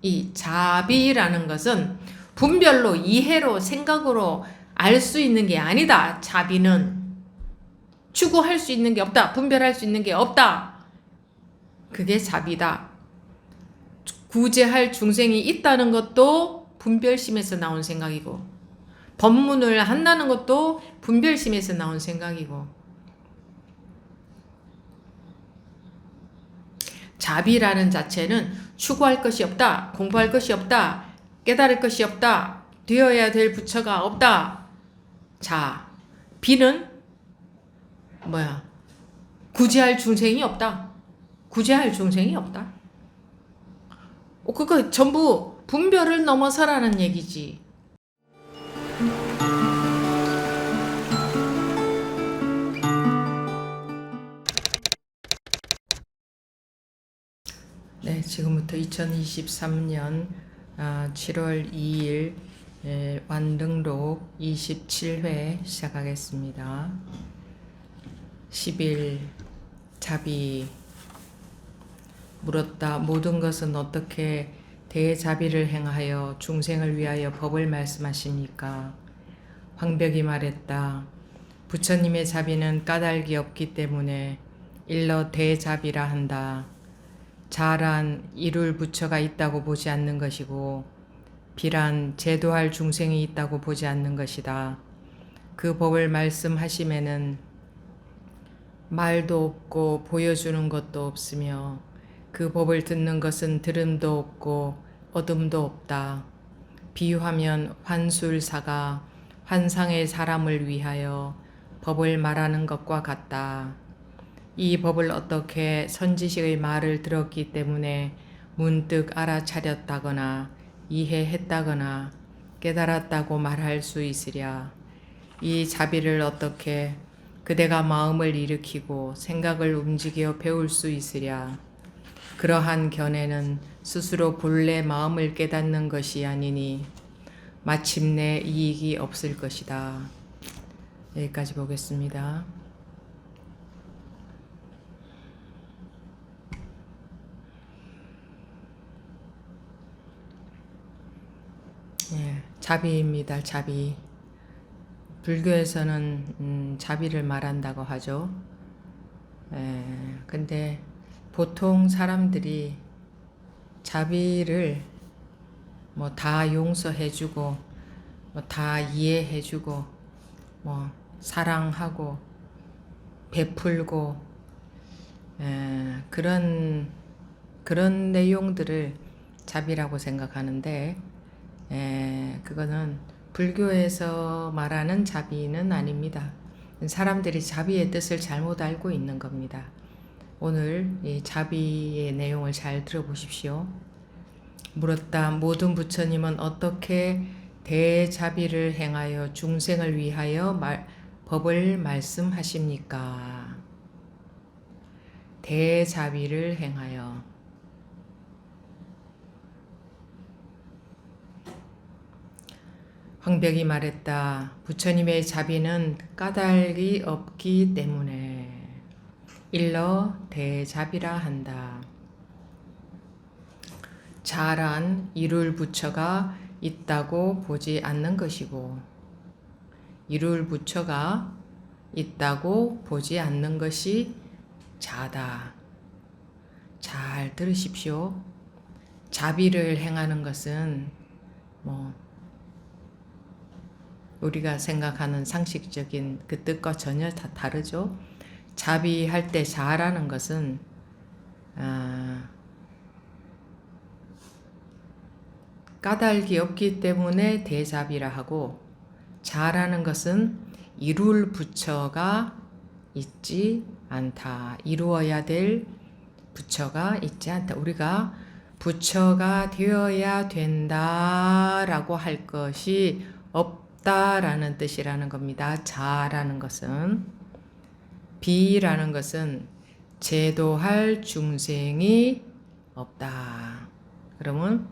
이 자비라는 것은 분별로, 이해로, 생각으로 알 수 있는 게 아니다. 자비는 추구할 수 있는 게 없다. 분별할 수 있는 게 없다. 그게 자비다. 구제할 중생이 있다는 것도 분별심에서 나온 생각이고, 법문을 한다는 것도 분별심에서 나온 생각이고, 자비라는 자체는 추구할 것이 없다, 공부할 것이 없다, 깨달을 것이 없다, 되어야 될 부처가 없다. 자, 비는 뭐야? 구제할 중생이 없다. 구제할 중생이 없다. 그거 전부 분별을 넘어서라는 얘기지. 네, 지금부터 2023년 7월 2일 완등록 27회 시작하겠습니다. 10일 자비 물었다. 모든 것은 어떻게 대자비를 행하여 중생을 위하여 법을 말씀하십니까? 황벽이 말했다. 부처님의 자비는 까닭이 없기 때문에 일러 대자비라 한다. 자란 이룰 부처가 있다고 보지 않는 것이고 비란 제도할 중생이 있다고 보지 않는 것이다. 그 법을 말씀하심에는 말도 없고 보여주는 것도 없으며 그 법을 듣는 것은 들음도 없고 얻음도 없다. 비유하면 환술사가 환상의 사람을 위하여 법을 말하는 것과 같다. 이 법을 어떻게 선지식의 말을 들었기 때문에 문득 알아차렸다거나 이해했다거나 깨달았다고 말할 수 있으랴. 이 자비를 어떻게 그대가 마음을 일으키고 생각을 움직여 배울 수 있으랴. 그러한 견해는 스스로 본래 마음을 깨닫는 것이 아니니 마침내 이익이 없을 것이다. 여기까지 보겠습니다. 자비입니다. 자비. 불교에서는 자비를 말한다고 하죠. 근데 보통 사람들이 자비를 뭐 다 용서해주고 뭐 다 이해해주고 뭐 사랑하고 베풀고 그런 내용들을 자비라고 생각하는데 그거는 불교에서 말하는 자비는 아닙니다. 사람들이 자비의 뜻을 잘못 알고 있는 겁니다. 오늘 이 자비의 내용을 잘 들어보십시오. 물었다. 모든 부처님은 어떻게 대자비를 행하여 중생을 위하여 법을 말씀하십니까? 대자비를 행하여. 황벽이 말했다. 부처님의 자비는 까닭이 없기 때문에 일러 대자비라 한다. 자란 이룰 부처가 있다고 보지 않는 것이고 이룰 부처가 있다고 보지 않는 것이 자다. 잘 들으십시오. 자비를 행하는 것은 우리가 생각하는 상식적인 그 뜻과 전혀 다 다르죠. 자비할 때 자라는 것은 까닭이 없기 때문에 대자비라 하고 자라는 것은 이룰 부처가 있지 않다. 이루어야 될 부처가 있지 않다. 우리가 부처가 되어야 된다라고 할 것이 없다라는 뜻이라는 겁니다. 자라는 것은. 비라는 것은 제도할 중생이 없다. 그러면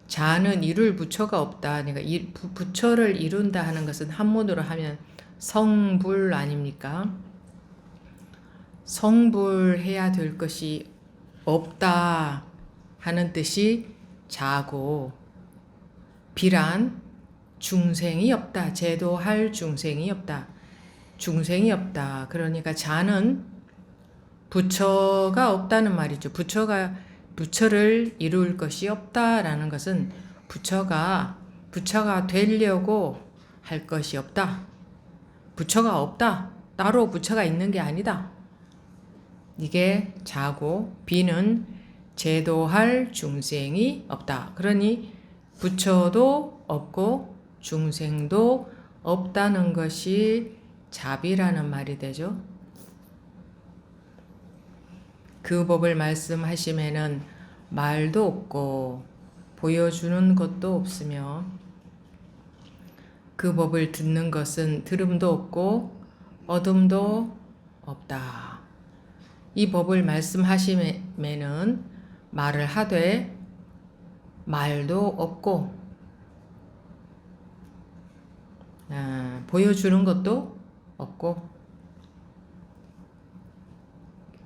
자는 이룰 부처가 없다. 그러니까 부처를 이룬다 하는 것은 한문으로 하면 성불 아닙니까? 성불해야 될 것이 없다 하는 뜻이 자고 비란 중생이 없다. 제도할 중생이 없다. 중생이 없다. 그러니까 자는 부처가 없다는 말이죠. 부처를 이룰 것이 없다라는 것은 부처가 되려고 할 것이 없다. 부처가 없다. 따로 부처가 있는 게 아니다. 이게 자고 비는 제도할 중생이 없다. 그러니 부처도 없고 중생도 없다는 것이 자비라는 말이 되죠. 그 법을 말씀하시면은 말도 없고 보여주는 것도 없으며 그 법을 듣는 것은 들음도 없고 얻음도 없다. 이 법을 말씀하시면은 말을 하되 말도 없고 보여주는 것도 없고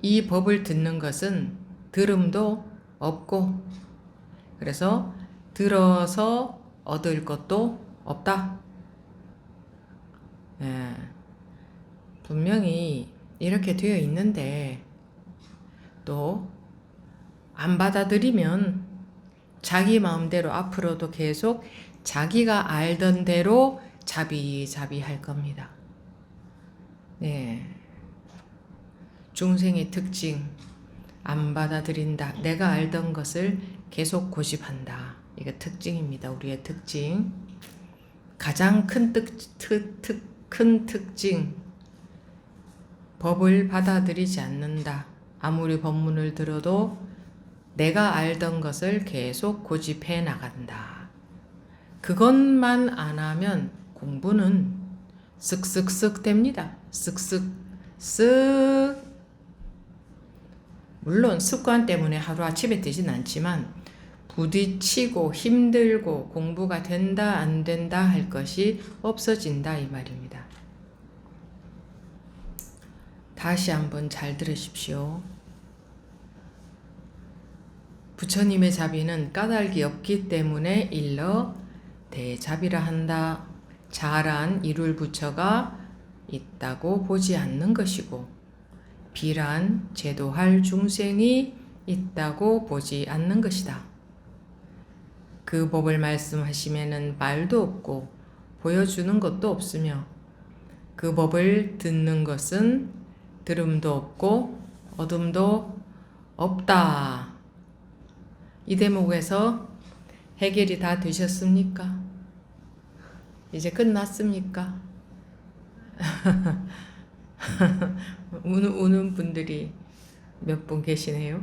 이 법을 듣는 것은 들음도 없고 그래서 들어서 얻을 것도 없다. 분명히 이렇게 되어 있는데 또 안 받아들이면 자기 마음대로 앞으로도 계속 자기가 알던 대로 자비 할 겁니다. 중생의 특징, 안 받아들인다. 내가 알던 것을 계속 고집한다. 이게 특징입니다. 우리의 특징. 가장 큰 특징. 법을 받아들이지 않는다. 아무리 법문을 들어도 내가 알던 것을 계속 고집해 나간다. 그것만 안 하면 공부는 쓱쓱쓱 됩니다. 쓱쓱쓱. 물론 습관 때문에 하루아침에 되진 않지만 부딪히고 힘들고 공부가 된다 안 된다 할 것이 없어진다 이 말입니다. 다시 한번 잘 들으십시오. 부처님의 자비는 까닭이 없기 때문에 일러 대자비라 한다. 자란 이룰 부처가 있다고 보지 않는 것이고 비란 제도할 중생이 있다고 보지 않는 것이다. 그 법을 말씀하시면은 말도 없고 보여주는 것도 없으며 그 법을 듣는 것은 들음도 없고 얻음도 없다. 이 대목에서 해결이 다 되셨습니까? 이제 끝났습니까? 우는 분들이 몇 분 계시네요.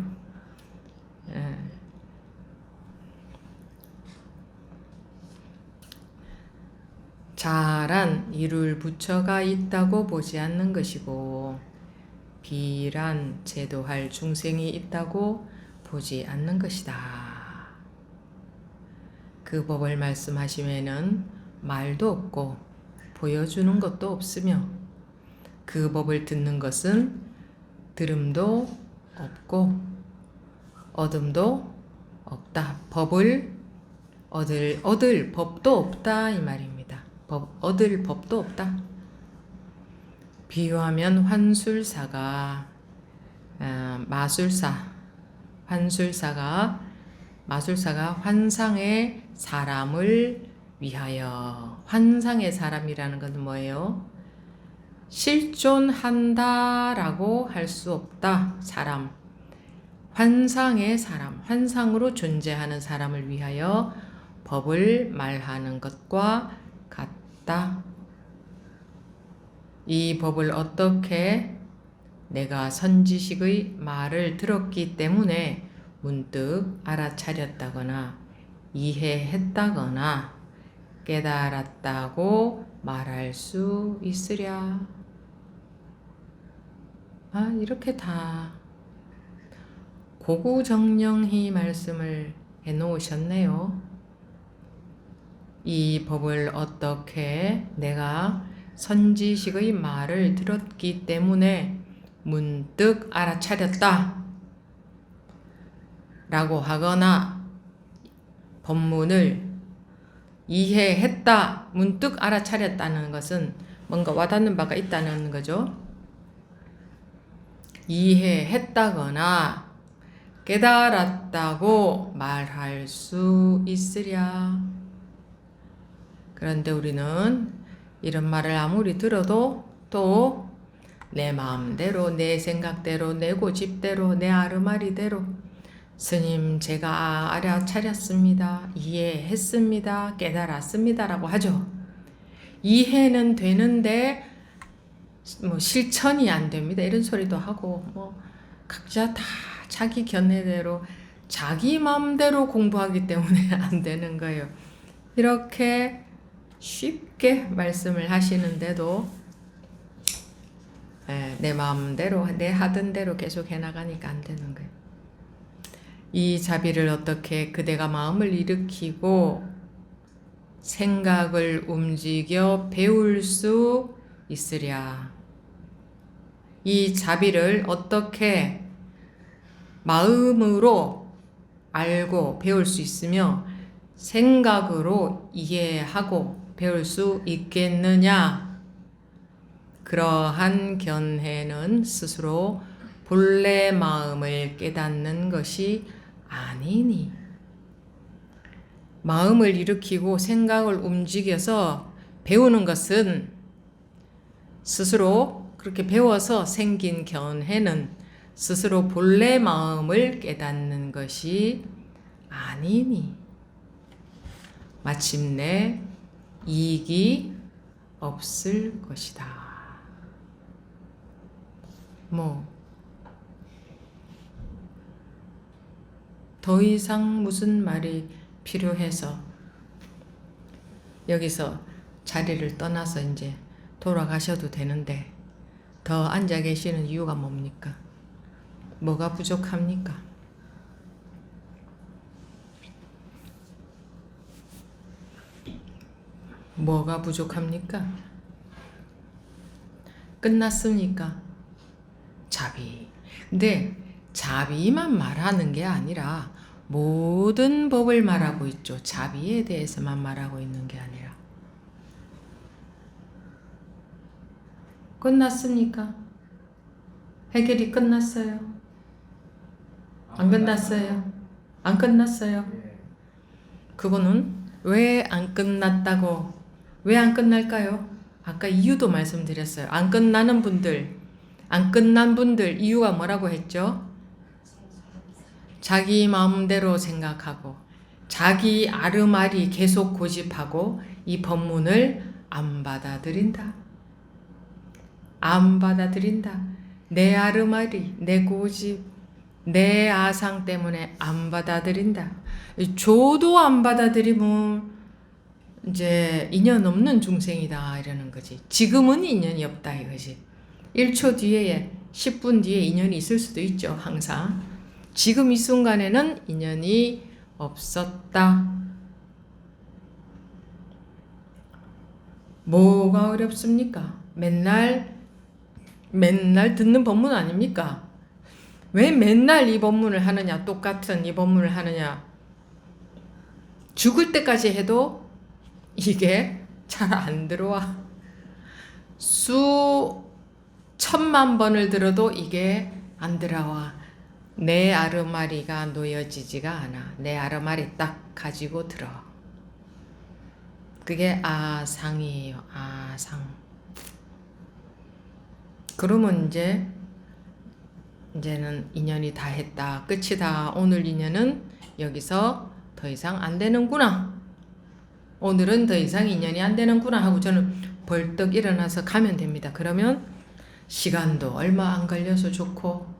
자란 이룰 부처가 있다고 보지 않는 것이고 비란 제도할 중생이 있다고 보지 않는 것이다. 그 법을 말씀하시면은 말도 없고 보여주는 것도 없으며 그 법을 듣는 것은 들음도 없고 얻음도 없다. 법을 얻을 법도 없다 이 말입니다. 얻을 법도 없다. 비유하면 마술사가 환상의 사람을 위하여. 환상의 사람이라는 것은 뭐예요? 실존한다라고 할 수 없다. 사람. 환상의 사람, 환상으로 존재하는 사람을 위하여 법을 말하는 것과 같다. 이 법을 어떻게 내가 선지식의 말을 들었기 때문에 문득 알아차렸다거나 이해했다거나 깨달았다고 말할 수 있으랴. 이렇게 다 고구정령히 말씀을 해놓으셨네요. 이 법을 어떻게 내가 선지식의 말을 들었기 때문에 문득 알아차렸다 라고 하거나 법문을 이해했다, 문득 알아차렸다는 것은 뭔가 와닿는 바가 있다는 거죠. 이해했다거나 깨달았다고 말할 수 있으랴. 그런데 우리는 이런 말을 아무리 들어도 또 내 마음대로, 내 생각대로, 내 고집대로, 내 아르마리대로 스님 제가 알아차렸습니다. 이해했습니다. 깨달았습니다. 라고 하죠. 이해는 되는데 뭐 실천이 안 됩니다. 이런 소리도 하고 뭐 각자 다 자기 견해대로 자기 마음대로 공부하기 때문에 안 되는 거예요. 이렇게 쉽게 말씀을 하시는데도 내 마음대로 내 하던 대로 계속 해나가니까 안 되는 거예요. 이 자비를 어떻게 그대가 마음을 일으키고 생각을 움직여 배울 수 있으랴. 이 자비를 어떻게 마음으로 알고 배울 수 있으며 생각으로 이해하고 배울 수 있겠느냐? 그러한 견해는 스스로 본래 마음을 깨닫는 것이 아니니. 마음을 일으키고 생각을 움직여서 배우는 것은 스스로 그렇게 배워서 생긴 견해는 스스로 본래 마음을 깨닫는 것이 아니니. 마침내 이익이 없을 것이다. 더 이상 무슨 말이 필요해서 여기서 자리를 떠나서 이제 돌아가셔도 되는데 더 앉아 계시는 이유가 뭡니까? 뭐가 부족합니까? 뭐가 부족합니까? 끝났습니까? 자비. 근데 자비만 말하는 게 아니라 모든 법을 말하고 있죠. 자비에 대해서만 말하고 있는 게 아니라. 끝났습니까? 해결이 끝났어요? 안 끝났어요? 안 끝났어요? 그거는 왜 안 끝났다고? 왜 안 끝날까요? 아까 이유도 말씀드렸어요. 안 끝나는 분들, 안 끝난 분들 이유가 뭐라고 했죠? 자기 마음대로 생각하고 자기 아르마리 계속 고집하고 이 법문을 안 받아들인다. 안 받아들인다. 내 아르마리, 내 고집, 내 아상 때문에 안 받아들인다. 줘도 안 받아들이면 이제 인연 없는 중생이다 이러는 거지. 지금은 인연이 없다 이거지. 1초 뒤에 10분 뒤에 인연이 있을 수도 있죠. 항상. 지금 이 순간에는 인연이 없었다. 뭐가 어렵습니까? 맨날 듣는 법문 아닙니까? 왜 맨날 이 법문을 하느냐? 똑같은 이 법문을 하느냐? 죽을 때까지 해도 이게 잘 안 들어와. 수천만 번을 들어도 이게 안 들어와. 내 아르마리가 놓여지지가 않아. 내 아르마리 딱 가지고 들어. 그게 아상이에요. 아상. 그러면 이제는 인연이 다 했다. 끝이다. 오늘 인연은 여기서 더 이상 안 되는구나. 오늘은 더 이상 인연이 안 되는구나 하고 저는 벌떡 일어나서 가면 됩니다. 그러면 시간도 얼마 안 걸려서 좋고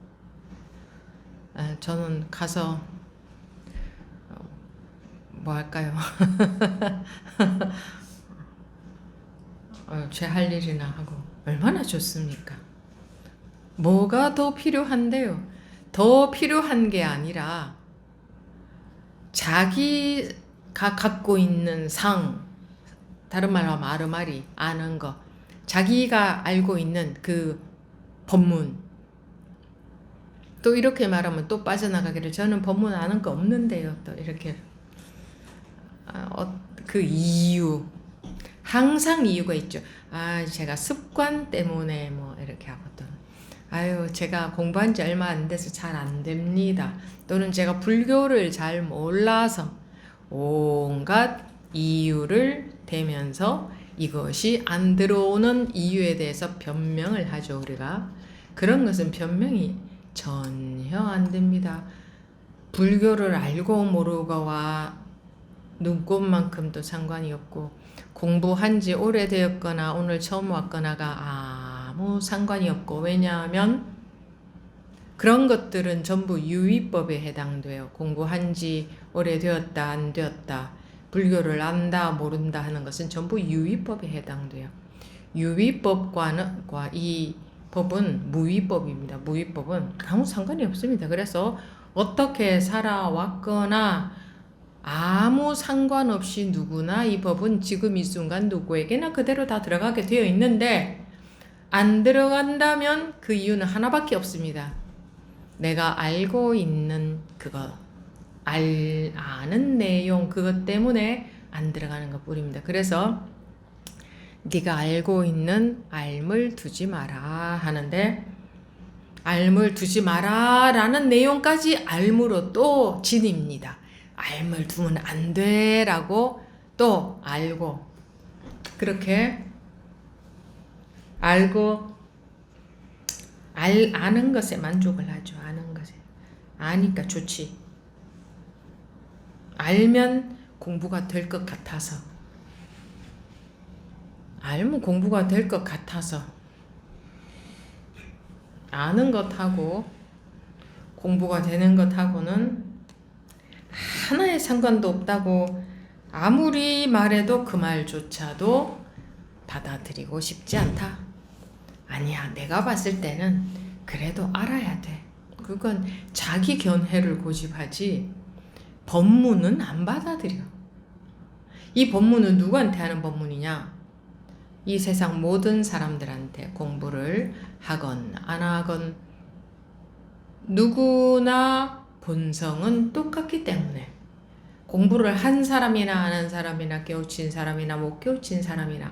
저는 가서 뭐 할까요? 제 할 일이나 하고 얼마나 좋습니까? 뭐가 더 필요한데요? 더 필요한 게 아니라 자기가 갖고 있는 상, 다른 말로 하면 아르마리, 아는 거, 자기가 알고 있는 그 법문. 또 이렇게 말하면 또 빠져나가기를 저는 법문 아는 거 없는데요. 또 이렇게 그 이유, 항상 이유가 있죠. 제가 습관 때문에 뭐 이렇게 하거든. 제가 공부한 지 얼마 안 돼서 잘 안 됩니다. 또는 제가 불교를 잘 몰라서 온갖 이유를 대면서 이것이 안 들어오는 이유에 대해서 변명을 하죠, 우리가. 그런 것은 변명이 전혀 안 됩니다. 불교를 알고 모르고와 눈꽃만큼도 상관이 없고, 공부한 지 오래되었거나 오늘 처음 왔거나가 아무 상관이 없고, 왜냐하면 그런 것들은 전부 유의법에 해당돼요. 공부한 지 오래되었다 안 되었다, 불교를 안다 모른다 하는 것은 전부 유의법에 해당돼요. 유의법과 이 법은 무위법입니다. 무위법은 아무 상관이 없습니다. 그래서 어떻게 살아왔거나 아무 상관없이 누구나 이 법은 지금 이 순간 누구에게나 그대로 다 들어가게 되어 있는데, 안 들어간다면 그 이유는 하나밖에 없습니다. 내가 알고 있는 그거, 아는 내용, 그것 때문에 안 들어가는 것 뿐입니다. 그래서 네가 알고 있는 알물 두지 마라 하는데, 알물 두지 마라 라는 내용까지 알무로 또 지닙니다. 알물 두면 안 돼 라고 또 알고, 그렇게 알고 아는 것에 만족을 하죠. 아는 것에. 아니까 좋지. 알면 공부가 될 것 같아서. 알면 공부가 될 것 같아서. 아는 것하고 공부가 되는 것하고는 하나의 상관도 없다고 아무리 말해도 그 말조차도 받아들이고 싶지 않다. 아니야, 내가 봤을 때는 그래도 알아야 돼. 그건 자기 견해를 고집하지 법문은 안 받아들여. 이 법문은 누구한테 하는 법문이냐? 이 세상 모든 사람들한테, 공부를 하건 안 하건 누구나 본성은 똑같기 때문에, 공부를 한 사람이나 안 한 사람이나 깨우친 사람이나 못 깨우친 사람이나,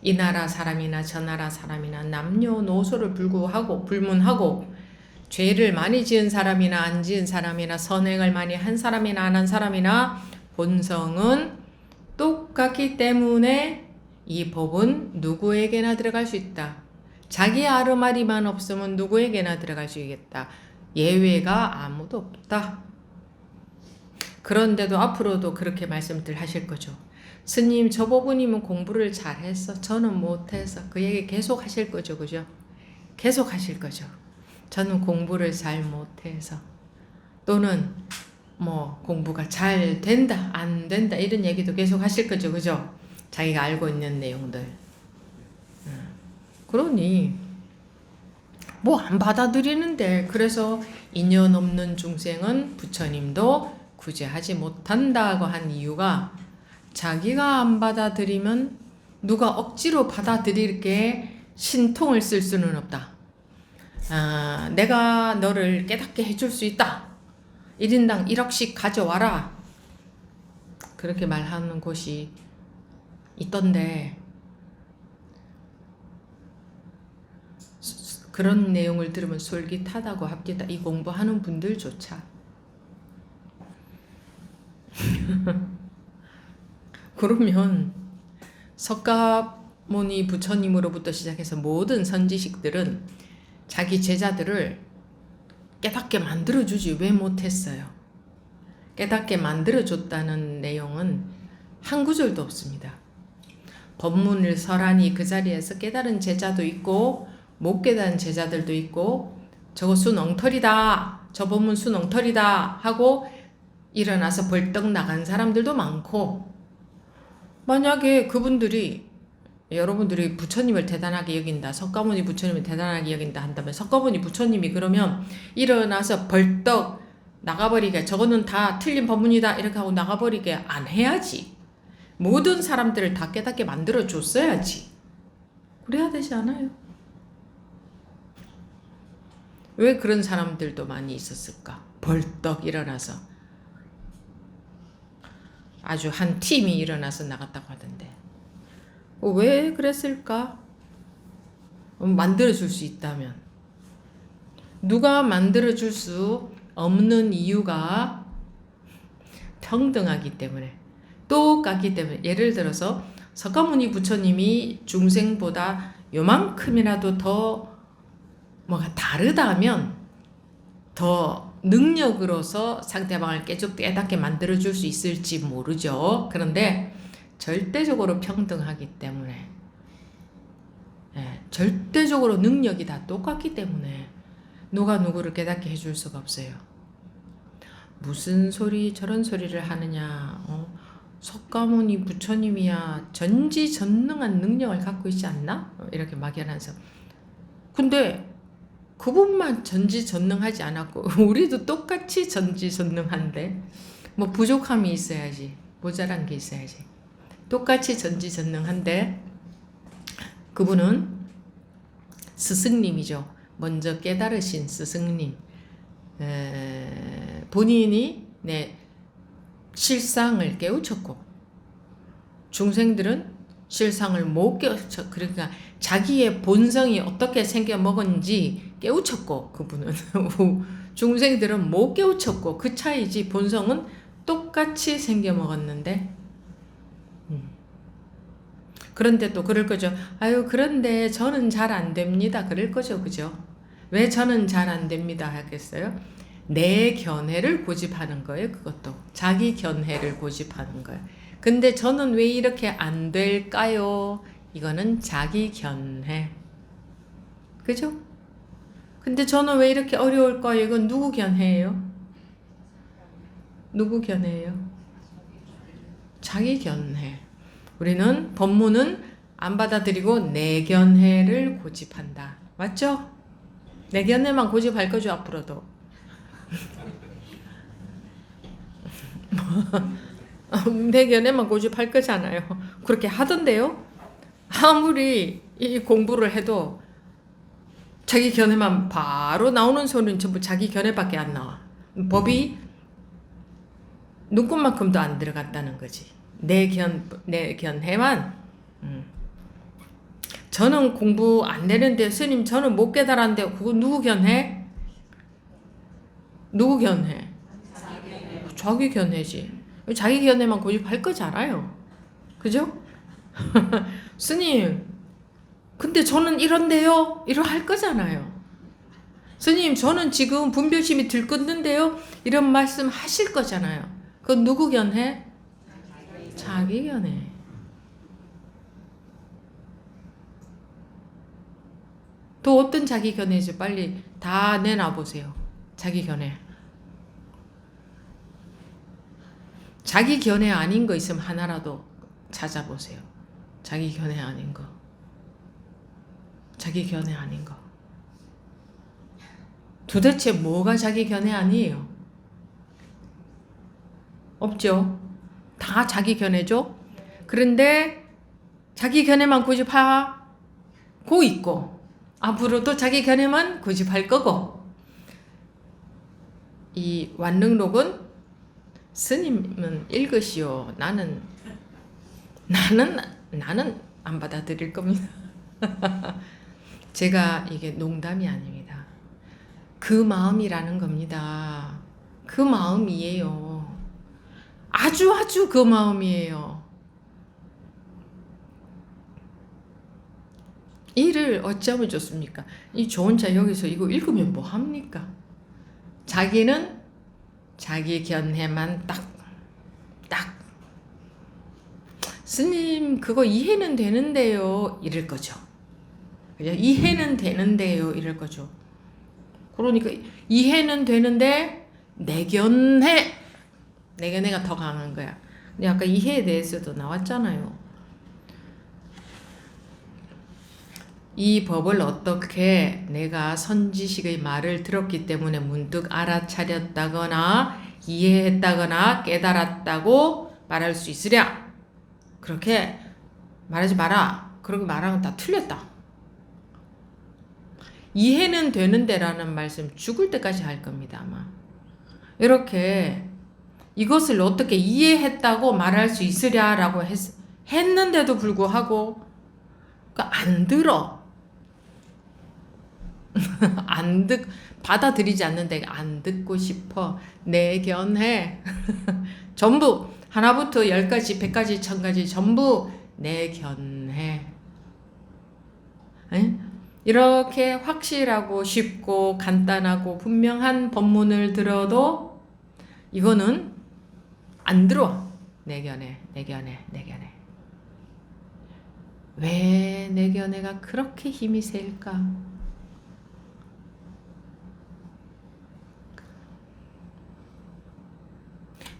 이 나라 사람이나 저 나라 사람이나 남녀노소를 불문하고 죄를 많이 지은 사람이나 안 지은 사람이나 선행을 많이 한 사람이나 안 한 사람이나 본성은 똑같기 때문에 이 법은 누구에게나 들어갈 수 있다. 자기 아르마리만 없으면 누구에게나 들어갈 수 있겠다. 예외가 아무도 없다. 그런데도 앞으로도 그렇게 말씀들 하실 거죠. 스님, 저 부분이면 공부를 잘했어, 저는 못해서. 그 얘기 계속 하실 거죠. 그죠? 계속 하실 거죠. 저는 공부를 잘 못해서. 또는 뭐 공부가 잘 된다 안 된다 이런 얘기도 계속 하실 거죠. 그죠? 자기가 알고 있는 내용들. 그러니 뭐 안 받아들이는데, 그래서 인연 없는 중생은 부처님도 구제하지 못한다고 한 이유가, 자기가 안 받아들이면 누가 억지로 받아들일게 신통을 쓸 수는 없다. 내가 너를 깨닫게 해줄 수 있다. 1인당 1억씩 가져와라. 그렇게 말하는 곳이 있던데, 그런 내용을 들으면 솔깃하다고 합니다. 이 공부하는 분들조차. 그러면 석가모니 부처님으로부터 시작해서 모든 선지식들은 자기 제자들을 깨닫게 만들어주지 왜 못했어요? 깨닫게 만들어줬다는 내용은 한 구절도 없습니다. 법문을 설하니 그 자리에서 깨달은 제자도 있고 못 깨달은 제자들도 있고, 저거 순 엉터리다, 저 법문 순 엉터리다 하고 일어나서 벌떡 나간 사람들도 많고, 만약에 그분들이, 여러분들이 부처님을 대단하게 여긴다, 석가모니 부처님을 대단하게 여긴다 한다면, 석가모니 부처님이 그러면 일어나서 벌떡 나가버리게, 저거는 다 틀린 법문이다 이렇게 하고 나가버리게 안 해야지. 모든 사람들을 다 깨닫게 만들어 줬어야지. 그래야 되지 않아요? 왜 그런 사람들도 많이 있었을까? 벌떡 일어나서 아주 한 팀이 일어나서 나갔다고 하던데. 왜 그랬을까? 만들어줄 수 있다면. 누가 만들어줄 수 없는 이유가 평등하기 때문에, 똑같기 때문에. 예를 들어서 석가모니 부처님이 중생보다 요만큼이라도 더 뭐가 다르다면 더 능력으로서 상대방을 깨닫게 만들어줄 수 있을지 모르죠. 그런데 절대적으로 평등하기 때문에, 절대적으로 능력이 다 똑같기 때문에 누가 누구를 깨닫게 해줄 수가 없어요. 무슨 소리 저런 소리를 하느냐. 석가모니 부처님이야 전지전능한 능력을 갖고 있지 않나? 이렇게 막연해서. 근데 그분만 전지전능하지 않았고 우리도 똑같이 전지전능한데 뭐 부족함이 있어야지, 모자란 게 있어야지. 똑같이 전지전능한데 그분은 스승님이죠. 먼저 깨달으신 스승님. 본인이 실상을 깨우쳤고 중생들은 실상을 못 깨우쳐. 그러니까 자기의 본성이 어떻게 생겨 먹었는지 깨우쳤고 그분은 중생들은 못 깨우쳤고 그 차이지. 본성은 똑같이 생겨 먹었는데 그런데 또 그럴 거죠. 아유 그런데 저는 잘 안 됩니다. 그럴 거죠. 그죠? 왜 저는 잘 안 됩니다 하겠어요? 내 견해를 고집하는 거예요. 그것도 자기 견해를 고집하는 거예요. 근데 저는 왜 이렇게 안 될까요? 이거는 자기 견해. 그죠? 근데 저는 왜 이렇게 어려울까요? 이건 누구 견해예요? 누구 견해예요? 자기 견해. 우리는 법문은 안 받아들이고 내 견해를 고집한다. 맞죠? 내 견해만 고집할 거죠, 앞으로도. 내 견해만 고집할 거잖아요. 그렇게 하던데요. 아무리 이 공부를 해도 자기 견해만 바로 나오는 소리는 전부 자기 견해밖에 안 나와. 법이 눈꽃만큼도 안 들어갔다는 거지. 내 견해만. 저는 공부 안 되는데 스님 저는 못 깨달았는데 그거 누구 견해? 누구 견해? 자기 견해지. 자기 견해만 고집할 거잖아요. 그죠? 스님 근데 저는 이런데요? 이러 할 거잖아요. 스님 저는 지금 분별심이 들끓는데요? 이런 말씀 하실 거잖아요. 그건 누구 견해? 자기 견해. 또 어떤 자기 견해지? 빨리 다 내놔보세요. 자기 견해. 자기 견해 아닌 거 있으면 하나라도 찾아보세요. 자기 견해 아닌 거. 자기 견해 아닌 거. 도대체 뭐가 자기 견해 아니에요? 없죠? 다 자기 견해죠? 그런데 자기 견해만 고집하고 있고 앞으로도 자기 견해만 고집할 거고. 이 완능록은 스님은 읽으시오. 나는 안 받아들일 겁니다. 제가 이게 농담이 아닙니다. 그 마음이라는 겁니다. 그 마음이에요. 아주 그 마음이에요. 이를 어쩌면 좋습니까? 이 좋은 차 여기서 이거 읽으면 뭐 합니까? 자기는 자기 견해만 딱 스님 그거 이해는 되는데요 이럴 거죠. 그죠? 이해는 되는데요 이럴 거죠. 그러니까 이해는 되는데 내 견해가 더 강한 거야. 근데 아까 이해에 대해서도 나왔잖아요. 이 법을 어떻게 내가 선지식의 말을 들었기 때문에 문득 알아차렸다거나 이해했다거나 깨달았다고 말할 수 있으랴. 그렇게 말하지 마라. 그렇게 말하면 다 틀렸다. 이해는 되는데 라는 말씀 죽을 때까지 할 겁니다. 아마. 이렇게 이것을 어떻게 이해했다고 말할 수 있으랴라고 했는데도 불구하고 안 들어. 받아들이지 않는데 안 듣고 싶어. 내견해. 전부 하나부터 10가지, 100가지, 1000가지 전부 내견해. 이렇게 확실하고 쉽고 간단하고 분명한 법문을 들어도 이거는 안 들어와. 내견해. 왜 내견해가 그렇게 힘이 셀까?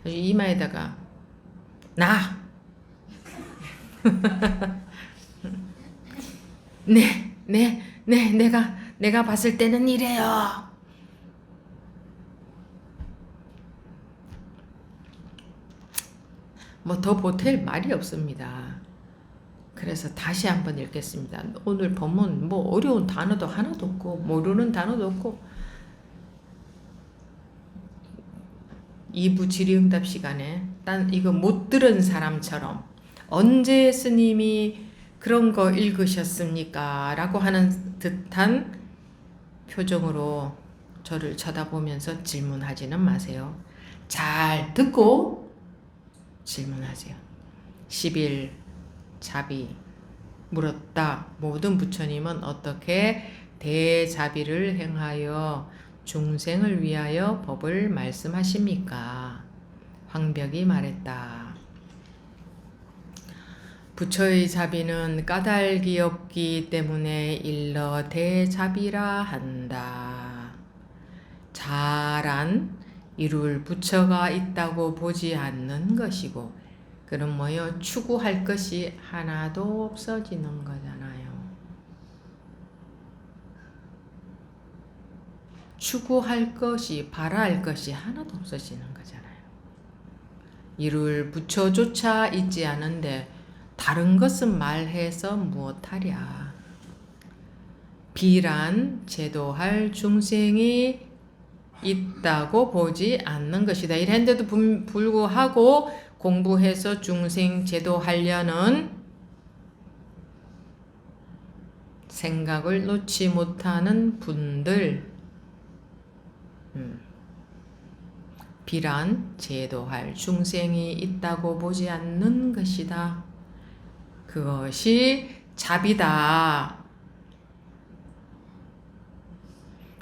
이마에다가 나 내가 봤을 때는 이래요. 뭐 더 보탤 말이 없습니다. 그래서 다시 한번 읽겠습니다. 오늘 법문 뭐 어려운 단어도 하나도 없고 모르는 단어도 없고 2부 질의응답 시간에 난 이거 못 들은 사람처럼 언제 스님이 그런 거 읽으셨습니까? 라고 하는 듯한 표정으로 저를 쳐다보면서 질문하지는 마세요. 잘 듣고 질문하세요. 10일 자비 물었다. 모든 부처님은 어떻게 대자비를 행하여 중생을 위하여 법을 말씀하십니까? 황벽이 말했다. 부처의 자비는 까닭이 없기 때문에 일러 대자비라 한다. 잘한 이룰 부처가 있다고 보지 않는 것이고, 그럼 뭐요? 추구할 것이 하나도 없어지는 거잖아요. 추구할 것이, 바라할 것이 하나도 없어지는 거잖아요. 이룰 부처조차 있지 않은데 다른 것은 말해서 무엇하랴. 비란 제도할 중생이 있다고 보지 않는 것이다. 이랬는데도 불구하고 공부해서 중생 제도하려는 생각을 놓지 못하는 분들, 비란 제도할 중생이 있다고 보지 않는 것이다. 그것이 자비다.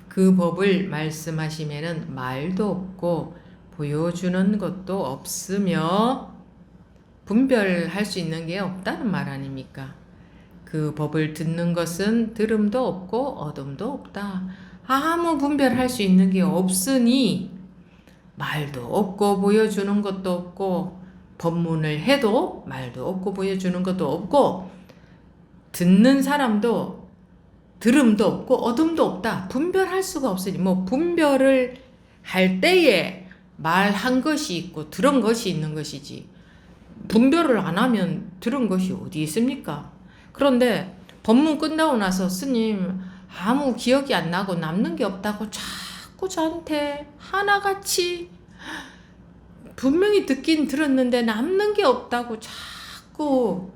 그 법을 말씀하시면은 말도 없고 보여주는 것도 없으며 분별할 수 있는 게 없다는 말 아닙니까? 그 법을 듣는 것은 들음도 없고 어둠도 없다. 아무 분별할 수 있는 게 없으니 말도 없고 보여주는 것도 없고 법문을 해도 말도 없고 보여주는 것도 없고 듣는 사람도 들음도 없고 어둠도 없다. 분별할 수가 없으니 뭐 분별을 할 때에 말한 것이 있고 들은 것이 있는 것이지 분별을 안 하면 들은 것이 어디 있습니까? 그런데 법문 끝나고 나서 스님 아무 기억이 안 나고 남는 게 없다고 자꾸 저한테 하나같이 분명히 듣긴 들었는데 남는 게 없다고 자꾸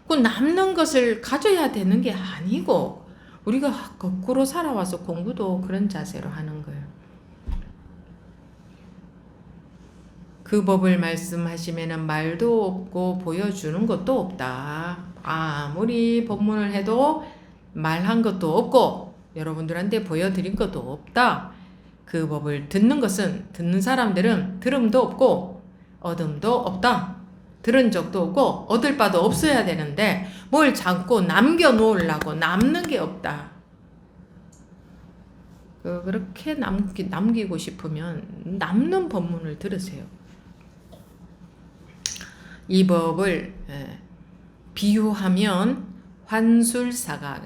그 남는 것을 가져야 되는 게 아니고 우리가 거꾸로 살아와서 공부도 그런 자세로 하는 거예요. 그 법을 말씀하시면은 말도 없고 보여주는 것도 없다. 아무리 법문을 해도 말한 것도 없고 여러분들한테 보여드린 것도 없다. 그 법을 듣는 것은 듣는 사람들은 들음도 없고 얻음도 없다. 들은 적도 없고 얻을 바도 없어야 되는데 뭘 자꾸 남겨놓으려고 남는 게 없다. 그렇게 남기고 싶으면 남는 법문을 들으세요. 이 법을 비유하면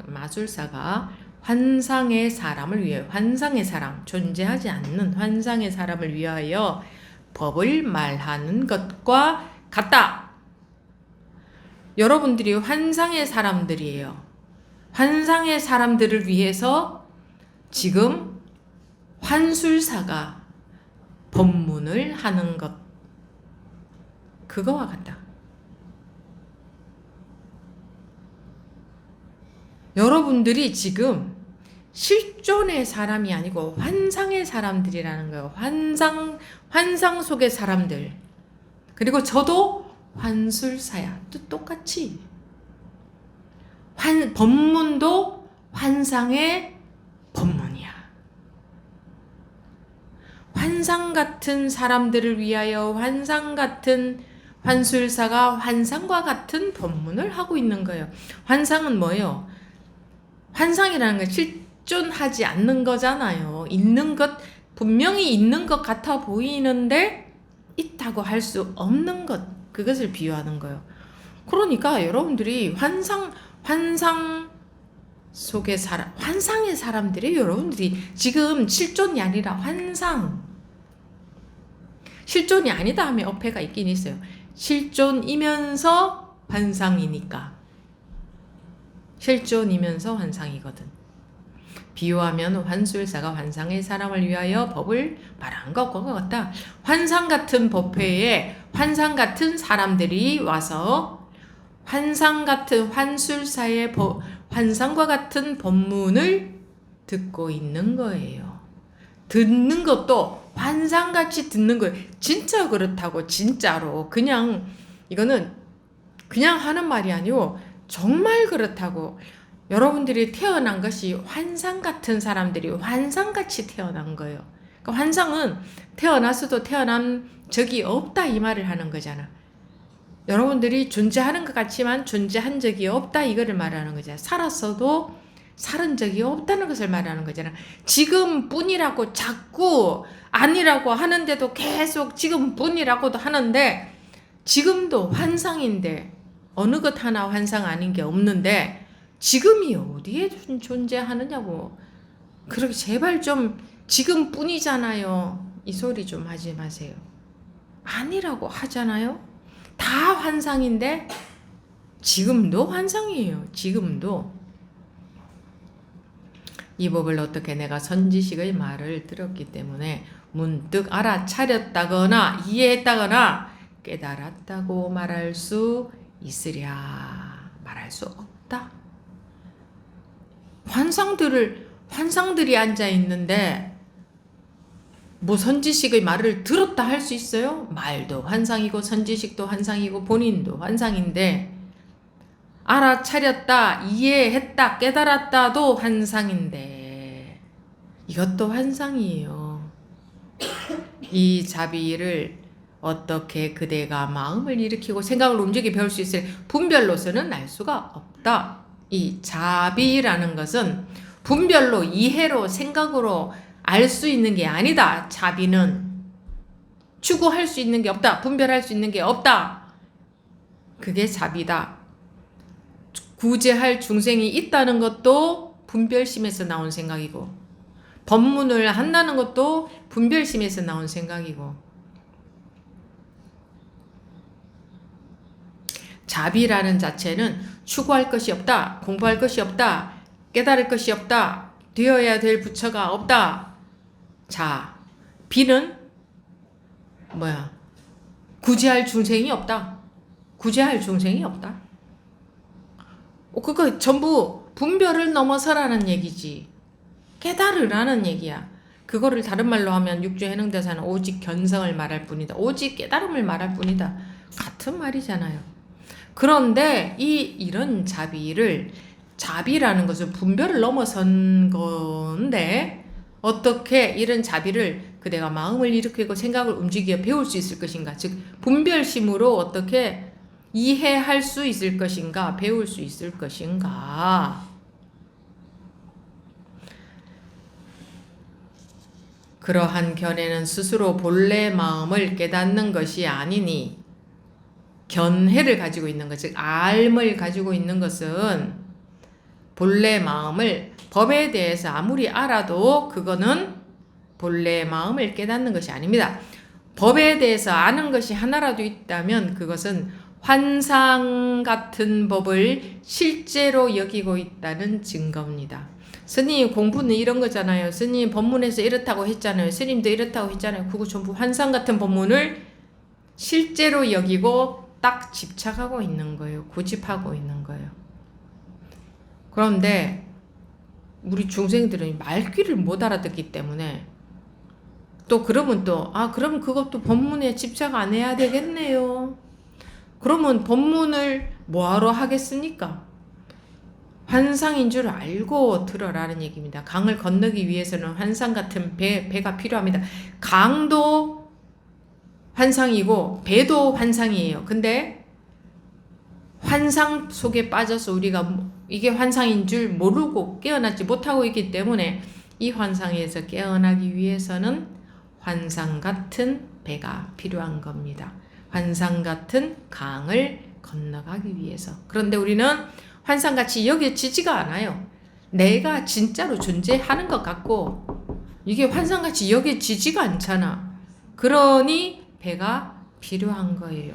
마술사가 환상의 사람을 위하여 환상의 사람, 존재하지 않는 환상의 사람을 위하여 법을 말하는 것과 같다. 여러분들이 환상의 사람들이에요. 환상의 사람들을 위해서 지금 환술사가 법문을 하는 것 그거와 같다. 여러분들이 지금 실존의 사람이 아니고 환상의 사람들이라는 거예요. 환상 속의 사람들. 그리고 저도 환술사야. 또 똑같이. 법문도 환상의 법문이야. 환상 같은 사람들을 위하여 환상 같은 환술사가 환상과 같은 법문을 하고 있는 거예요. 환상은 뭐예요? 환상이라는 건 실존하지 않는 거잖아요. 있는 것, 분명히 있는 것 같아 보이는데 있다고 할 수 없는 것, 그것을 비유하는 거예요. 그러니까 여러분들이 환상 속의 사람, 환상의 사람들이 여러분들이 지금 실존이 아니라 환상. 실존이 아니다 하면 어폐가 있긴 있어요. 실존이면서 환상이니까. 실존이면서 환상이거든. 비유하면 환술사가 환상의 사람을 위하여 법을 말한 것과 같다. 환상 같은 법회에 환상 같은 사람들이 와서 환상 같은 환술사의 환상과 같은 법문을 듣고 있는 거예요. 듣는 것도 환상같이 듣는 거예요. 진짜 그렇다고, 진짜로. 그냥 이거는 그냥 하는 말이 아니고 정말 그렇다고. 여러분들이 태어난 것이 환상 같은 사람들이 환상같이 태어난 거예요. 그러니까 환상은 태어나서도 태어난 적이 없다 이 말을 하는 거잖아. 여러분들이 존재하는 것 같지만 존재한 적이 없다 이거를 말하는 거잖아. 살았어도 살은 적이 없다는 것을 말하는 거잖아. 지금뿐이라고 자꾸 아니라고 하는데도 계속 지금뿐이라고도 하는데 지금도 환상인데 어느 것 하나 환상 아닌 게 없는데 지금이 어디에 존재하느냐고. 그렇게 제발 좀 지금뿐이잖아요. 이 소리 좀 하지 마세요. 아니라고 하잖아요. 다 환상인데 지금도 환상이에요. 지금도. 이 법을 어떻게 내가 선지식의 말을 들었기 때문에 문득 알아차렸다거나 이해했다거나 깨달았다고 말할 수 있으랴. 말할 수 없다. 환상들이 앉아 있는데 뭐 선지식의 말을 들었다 할 수 있어요? 말도 환상이고 선지식도 환상이고 본인도 환상인데 알아차렸다, 이해했다, 깨달았다도 환상인데 이것도 환상이에요. 이 자비를 어떻게 그대가 마음을 일으키고 생각을 움직이게 배울 수 있을 분별로서는 알 수가 없다. 이 자비라는 것은 분별로, 이해로, 생각으로 알 수 있는 게 아니다. 자비는 추구할 수 있는 게 없다. 분별할 수 있는 게 없다. 그게 자비다. 구제할 중생이 있다는 것도 분별심에서 나온 생각이고 법문을 한다는 것도 분별심에서 나온 생각이고 자비라는 자체는 추구할 것이 없다. 공부할 것이 없다. 깨달을 것이 없다. 되어야 될 부처가 없다. 자, 비는 뭐야? 구제할 중생이 없다. 구제할 중생이 없다. 그거 전부 분별을 넘어서라는 얘기지. 깨달으라는 얘기야. 그거를 다른 말로 하면 육주해능대사는 오직 견성을 말할 뿐이다. 오직 깨달음을 말할 뿐이다. 같은 말이잖아요. 그런데 이런 자비라는 것은 분별을 넘어선 건데 어떻게 이런 자비를 그대가 마음을 일으키고 생각을 움직여 배울 수 있을 것인가? 즉 분별심으로 어떻게 이해할 수 있을 것인가? 배울 수 있을 것인가? 그러한 견해는 스스로 본래 마음을 깨닫는 것이 아니니 견해를 가지고 있는 것, 즉 알을 가지고 있는 것은 본래 마음을 법에 대해서 아무리 알아도 그거는 본래 마음을 깨닫는 것이 아닙니다. 법에 대해서 아는 것이 하나라도 있다면 그것은 환상 같은 법을 실제로 여기고 있다는 증거입니다. 스님 공부는 이런 거잖아요. 스님 법문에서 이렇다고 했잖아요. 스님도 이렇다고 했잖아요. 그거 전부 환상 같은 법문을 실제로 여기고 딱 집착하고 있는 거예요. 고집하고 있는 거예요. 그런데 우리 중생들은 말귀를 못 알아듣기 때문에 또 그러면 또 그럼 그것도 법문에 집착 안 해야 되겠네요. 그러면 법문을 뭐하러 하겠습니까? 환상인 줄 알고 들어라는 얘기입니다. 강을 건너기 위해서는 환상 같은 배가 필요합니다. 강도 환상이고 배도 환상이에요. 근데 환상 속에 빠져서 우리가 이게 환상인 줄 모르고 깨어나지 못하고 있기 때문에 이 환상에서 깨어나기 위해서는 환상 같은 배가 필요한 겁니다. 환상 같은 강을 건너가기 위해서. 그런데 우리는 환상같이 여겨지지가 않아요. 내가 진짜로 존재하는 것 같고 이게 환상같이 여겨지지가 않잖아. 그러니 배가 필요한 거예요.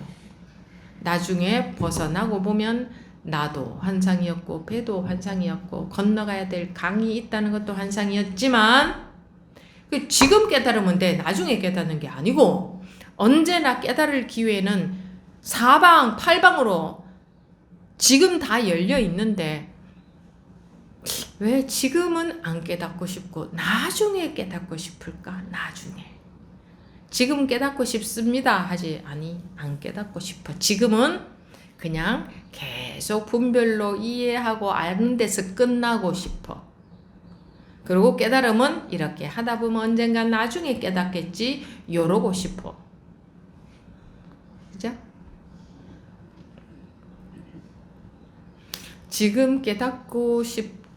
나중에 벗어나고 보면 나도 환상이었고 배도 환상이었고 건너가야 될 강이 있다는 것도 환상이었지만 지금 깨달으면 돼. 나중에 깨닫는 게 아니고 언제나 깨달을 기회는 사방 팔방으로 지금 다 열려 있는데 왜 지금은 안 깨닫고 싶고 나중에 깨닫고 싶을까? 나중에. 지금 깨닫고 싶습니다 하지 안 깨닫고 싶어. 지금은 그냥 계속 분별로 이해하고 아는 데서 끝나고 싶어. 그리고 깨달음은 이렇게 하다 보면 언젠가 나중에 깨닫겠지 이러고 싶어. 그죠? 지금 깨닫고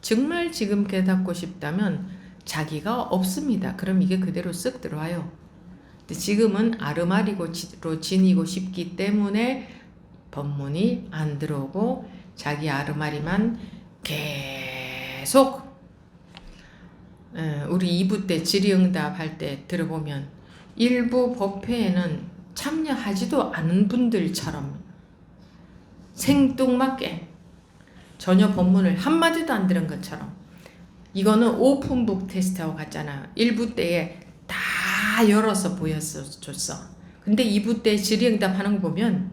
정말 지금 깨닫고 싶다면 자기가 없습니다. 그럼 이게 그대로 쓱 들어와요. 근데 지금은 아르마리로 지니고 싶기 때문에 법문이 안 들어오고 자기 아르마리만 계속 우리 2부 때 질의응답 할 때 들어보면 일부 법회에는 참여하지도 않은 분들처럼 생뚱맞게 전혀 법문을 한마디도 안 들은 것처럼 이거는 오픈북 테스트하고 같잖아요. 1부 때에 다 열어서 보여줬어. 근데 2부 때 질의응답 하는 거 보면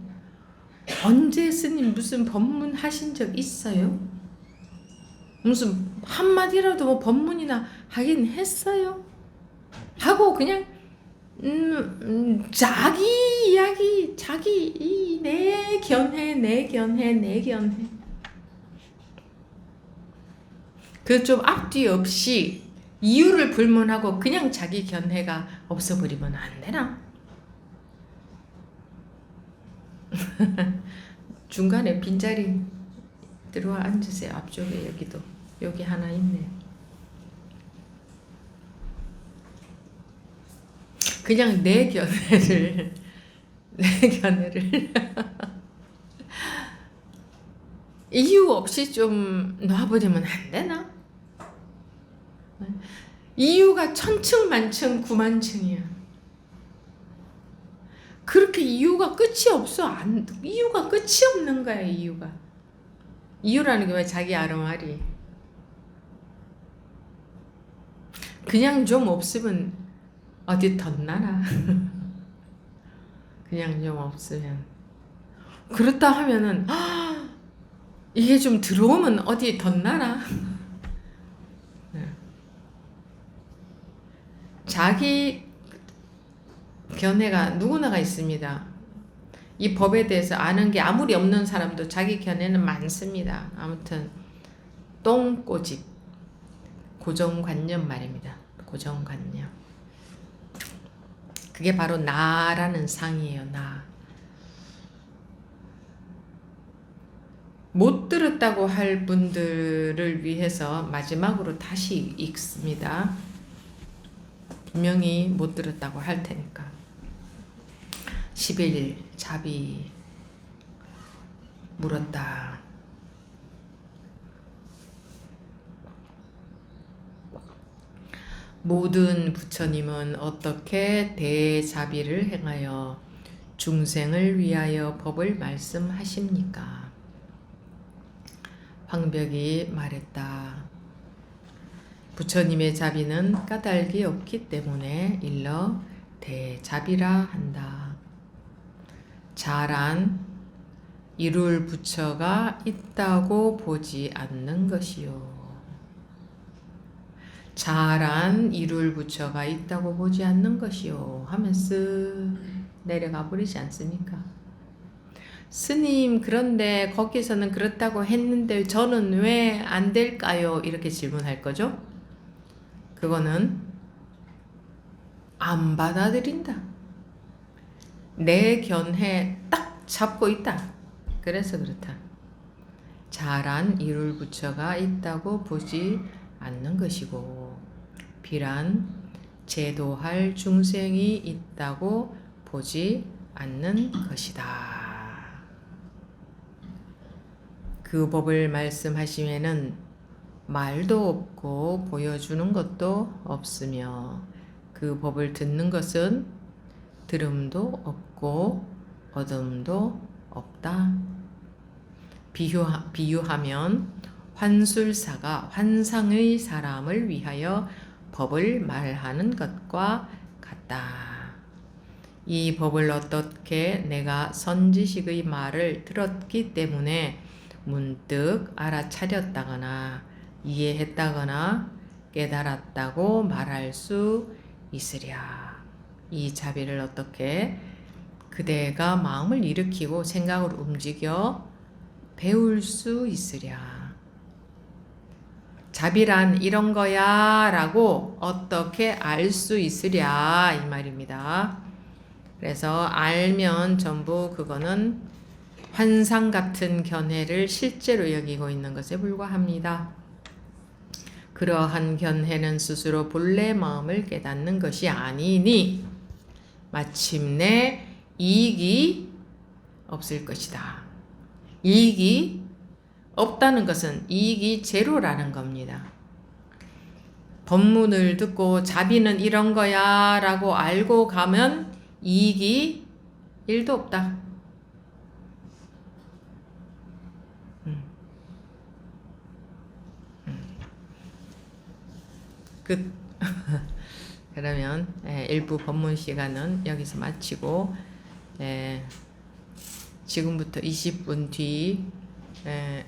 언제 스님 무슨 법문 하신 적 있어요? 무슨 한마디라도 뭐 법문이나 하긴 했어요? 하고 그냥 자기 이야기 자기 내 견해 그 좀 앞뒤 없이 이유를 불문하고 그냥 자기 견해가 없어버리면 안 되나? 중간에 빈자리 들어와 앉으세요. 앞쪽에 여기 하나 있네. 그냥 내 견해를 이유 없이 좀 놔버리면 안 되나? 이유가 천층만층 구만층이야. 그렇게 이유가 끝이 없어. 이유가 끝이 없는 거야. 이유라는 게 왜 자기 아르마리. 그냥 좀 없으면 어디 덧나나. 그냥 좀 없으면. 그렇다 하면은 이게 좀 들어오면 어디 덧나나. 자기 견해가 누구나가 있습니다. 이 법에 대해서 아는 게 아무리 없는 사람도 자기 견해는 많습니다. 아무튼 똥꼬집 고정관념 말입니다. 고정관념. 그게 바로 나라는 상이에요. 나. 못 들었다고 할 분들을 위해서 마지막으로 다시 읽습니다. 분명히 못 들었다고 할 테니까. 11일 자비 물었다. 모든 부처님은 어떻게 대자비를 행하여 중생을 위하여 법을 말씀하십니까? 황벽이 말했다. 부처님의 자비는 까닭이 없기 때문에 일러 대자비라 한다. 잘한 이룰 부처가 있다고 보지 않는 것이요. 잘한 이룰 부처가 있다고 보지 않는 것이요. 하면 쓱 내려가 버리지 않습니까? 스님, 그런데 거기서는 그렇다고 했는데 저는 왜 안 될까요? 이렇게 질문할 거죠. 그거는 안 받아들인다. 내 견해 딱 잡고 있다. 그래서 그렇다. 잘한 이룰 부처가 있다고 보지 않는 것이고, 비란 제도할 중생이 있다고 보지 않는 것이다. 그 법을 말씀하시면은 말도 없고 보여주는 것도 없으며, 그 법을 듣는 것은 들음도 없고 얻음도 없다. 비유하면 환술사가 환상의 사람을 위하여 법을 말하는 것과 같다. 이 법을 어떻게 내가 선지식의 말을 들었기 때문에 문득 알아차렸다거나 이해했다거나 깨달았다고 말할 수 있으랴. 이 자비를 어떻게 그대가 마음을 일으키고 생각을 움직여 배울 수 있으랴. 자비란 이런 거야 라고 어떻게 알 수 있으랴 이 말입니다. 그래서 알면 전부 그거는 환상 같은 견해를 실제로 여기고 있는 것에 불과합니다. 그러한 견해는 스스로 본래 마음을 깨닫는 것이 아니니 마침내 이익이 없을 것이다. 이익이 없다는 것은 이익이 제로라는 겁니다. 법문을 듣고 자비는 이런 거야 라고 알고 가면 이익이 1도 없다. 끝. 그러면 일부 법문 시간은 여기서 마치고 지금부터 20분 뒤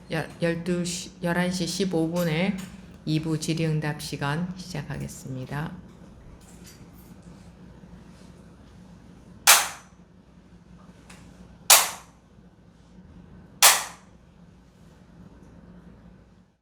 11시 15분에 2부 질의응답 시간 시작하겠습니다.